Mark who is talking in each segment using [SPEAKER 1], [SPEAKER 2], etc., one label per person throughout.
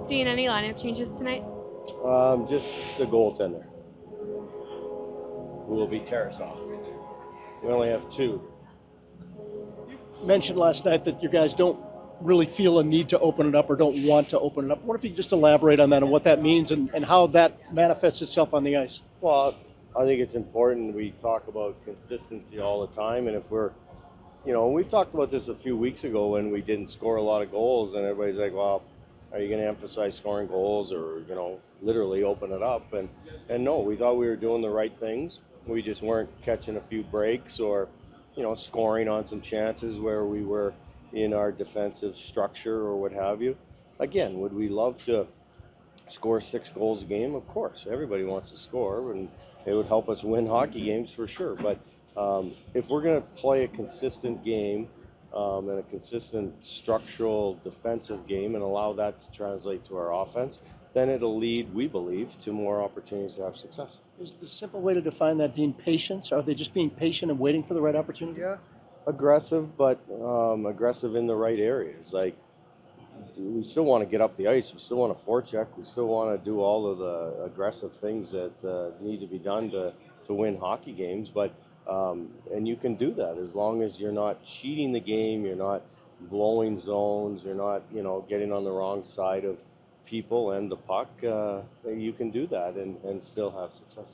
[SPEAKER 1] Dean, any lineup changes tonight?
[SPEAKER 2] Just the goaltender, who will be Tarasov. We only have two.
[SPEAKER 3] Mentioned last night that you guys don't really feel a need to open it up or don't want to open it up. What if you could just elaborate on that and what that means and how that manifests itself on the ice?
[SPEAKER 2] Well, I think it's important we talk about consistency all the time, and if we're, we've talked about this a few weeks ago when we didn't score a lot of goals, and everybody's like, well, are you going to emphasize scoring goals or, literally open it up? And no, we thought we were doing the right things. We just weren't catching a few breaks or, scoring on some chances where we were in our defensive structure or what have you. Again, would we love to score 6 goals a game? Of course, everybody wants to score, and it would help us win hockey games for sure. But if we're going to play a consistent game and a consistent structural defensive game and allow that to translate to our offense, then it'll lead, we believe, to more opportunities to have success.
[SPEAKER 3] Is the simple way to define that, Dean, patience? Are they just being patient and waiting for the right opportunity?
[SPEAKER 2] Yeah, aggressive, but aggressive in the right areas. Like, we still want to get up the ice. We still want to forecheck. We still want to do all of the aggressive things that need to be done to win hockey games. But and you can do that as long as you're not cheating the game. You're not blowing zones. You're not getting on the wrong side of people and the puck. You can do that and still have success.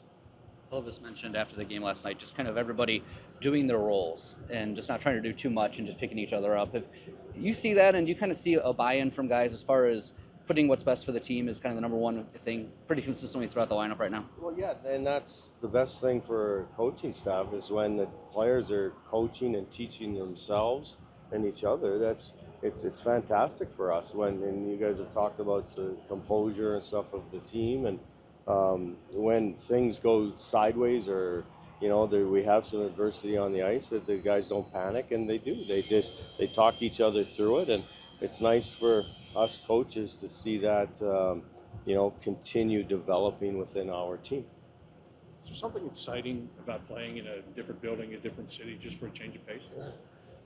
[SPEAKER 4] Elvis mentioned after the game last night, just kind of everybody doing their roles and just not trying to do too much and just picking each other up. If you see that and you kind of see a buy-in from guys as far as putting what's best for the team is kind of the number one thing pretty consistently throughout the lineup right now.
[SPEAKER 2] Well, yeah, and that's the best thing for coaching staff is when the players are coaching and teaching themselves and each other. It's fantastic for us and you guys have talked about the composure and stuff of the team, and when things go sideways or we have some adversity on the ice, that the guys don't panic, and they do. They talk each other through it, and it's nice for us coaches to see that continue developing within our team.
[SPEAKER 5] Is there something exciting about playing in a different building, a different city, just for a change of pace?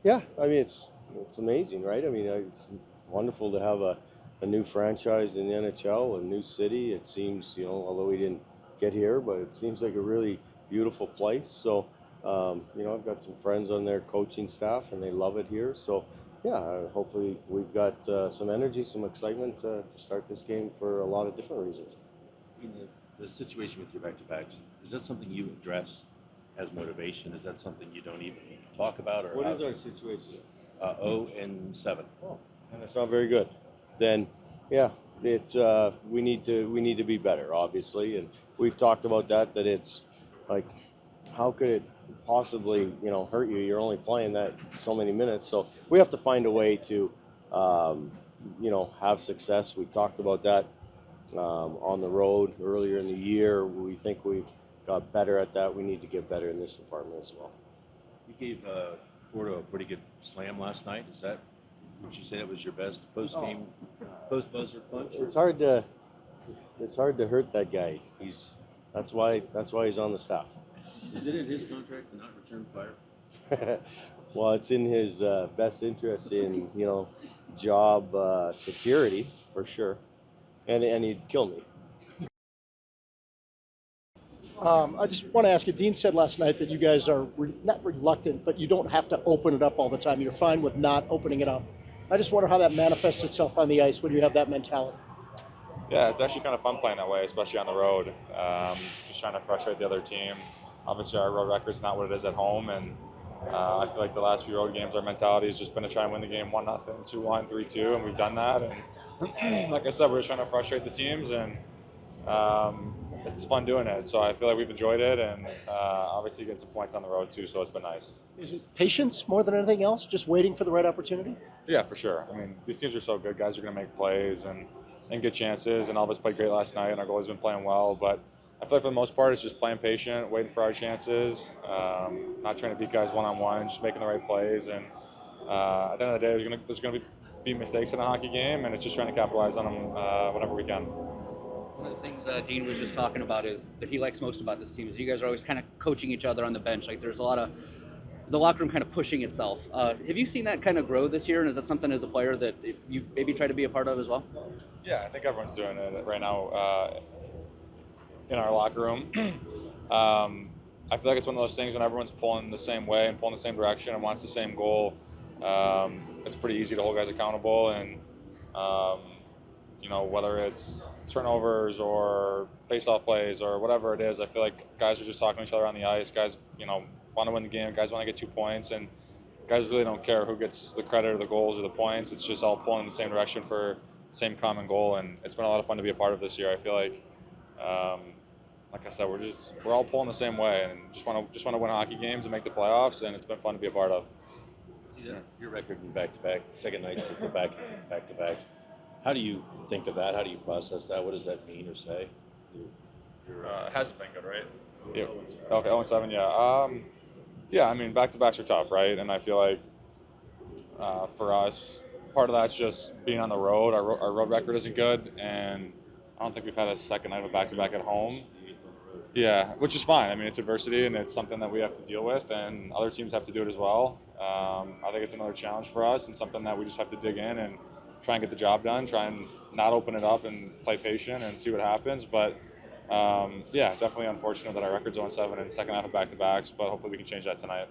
[SPEAKER 2] Yeah, I mean it's amazing, right? I mean it's wonderful to have a new franchise in the NHL, a new city. It seems, although we didn't get here, but it seems like a really beautiful place. So, I've got some friends on their coaching staff, and they love it here. So, yeah, hopefully we've got some energy, some excitement to start this game for a lot of different reasons.
[SPEAKER 6] In the situation with your back-to-backs, is that something you address as motivation? Is that something you don't even talk about? Or
[SPEAKER 2] what is our situation?
[SPEAKER 6] 0-7.
[SPEAKER 2] Oh, and it's not very good. Then, yeah, it's we need to be better, obviously, and we've talked about that. That it's like, how could it possibly hurt you? You're only playing that so many minutes, so we have to find a way to have success. We talked about that on the road earlier in the year. We think we've got better at that. We need to get better in this department as well.
[SPEAKER 6] You gave Porto a pretty good slam last night. Would you say that was your best post-game, post-buzzer punch?
[SPEAKER 2] It's hard to hurt that guy. That's why he's on the staff.
[SPEAKER 6] Is it in his contract to not return fire?
[SPEAKER 2] Well, it's in his best interest in job security for sure, and he'd kill me.
[SPEAKER 3] I just want to ask you, Dean said last night that you guys are not reluctant, but you don't have to open it up all the time. You're fine with not opening it up. I just wonder how that manifests itself on the ice when you have that mentality.
[SPEAKER 7] Yeah, it's actually kind of fun playing that way, especially on the road. Just trying to frustrate the other team. Obviously, our road record's not what it is at home, and I feel like the last few road games, our mentality has just been to try and win the game 1-0, 2-1, 3-2, and we've done that. And like I said, we're just trying to frustrate the teams, and it's fun doing it. So I feel like we've enjoyed it, and obviously get some points on the road too, so it's been nice.
[SPEAKER 3] Is it patience more than anything else, just waiting for the right opportunity?
[SPEAKER 7] Yeah, for sure. I mean, these teams are so good. Guys are going to make plays and get chances, and all of us played great last night, and our goalie's been playing well. But I feel like for the most part, it's just playing patient, waiting for our chances, not trying to beat guys one-on-one, just making the right plays. And at the end of the day, there's going to be mistakes in a hockey game, and it's just trying to capitalize on them whenever we can.
[SPEAKER 4] One of the things Dean was just talking about is that he likes most about this team is you guys are always kind of coaching each other on the bench. Like there's a lot of the locker room kind of pushing itself. Have you seen that kind of grow this year, and is that something as a player that you maybe try to be a part of as well?
[SPEAKER 7] Yeah, I think everyone's doing it right now in our locker room. I feel like it's one of those things when everyone's pulling the same way and pulling the same direction and wants the same goal. It's pretty easy to hold guys accountable, and whether it's turnovers or face-off plays or whatever it is, I feel like guys are just talking to each other on the ice. Guys, want to win the game. Guys want to get 2 points, and guys really don't care who gets the credit or the goals or the points. It's just all pulling in the same direction for the same common goal, and it's been a lot of fun to be a part of this year. I feel like I said, we're all pulling the same way, and just want to win hockey games and make the playoffs, and it's been fun to be a part of.
[SPEAKER 6] Your record in back-to-back, second nights at the back-to-back. How do you think of that? How do you process that? What does that mean or say?
[SPEAKER 7] It hasn't been good, right? Yeah. Okay, 0-7, yeah. Yeah, I mean, back-to-backs are tough, right? And I feel like for us, part of that's just being on the road. Our road record isn't good, and I don't think we've had a second night of a back-to-back at home. Yeah, which is fine. I mean, it's adversity, and it's something that we have to deal with, and other teams have to do it as well. I think it's another challenge for us and something that we just have to dig in and try and get the job done, try and not open it up and play patient and see what happens. But, yeah, definitely unfortunate that our record's 0-7 and second half of back-to-backs, but hopefully we can change that tonight.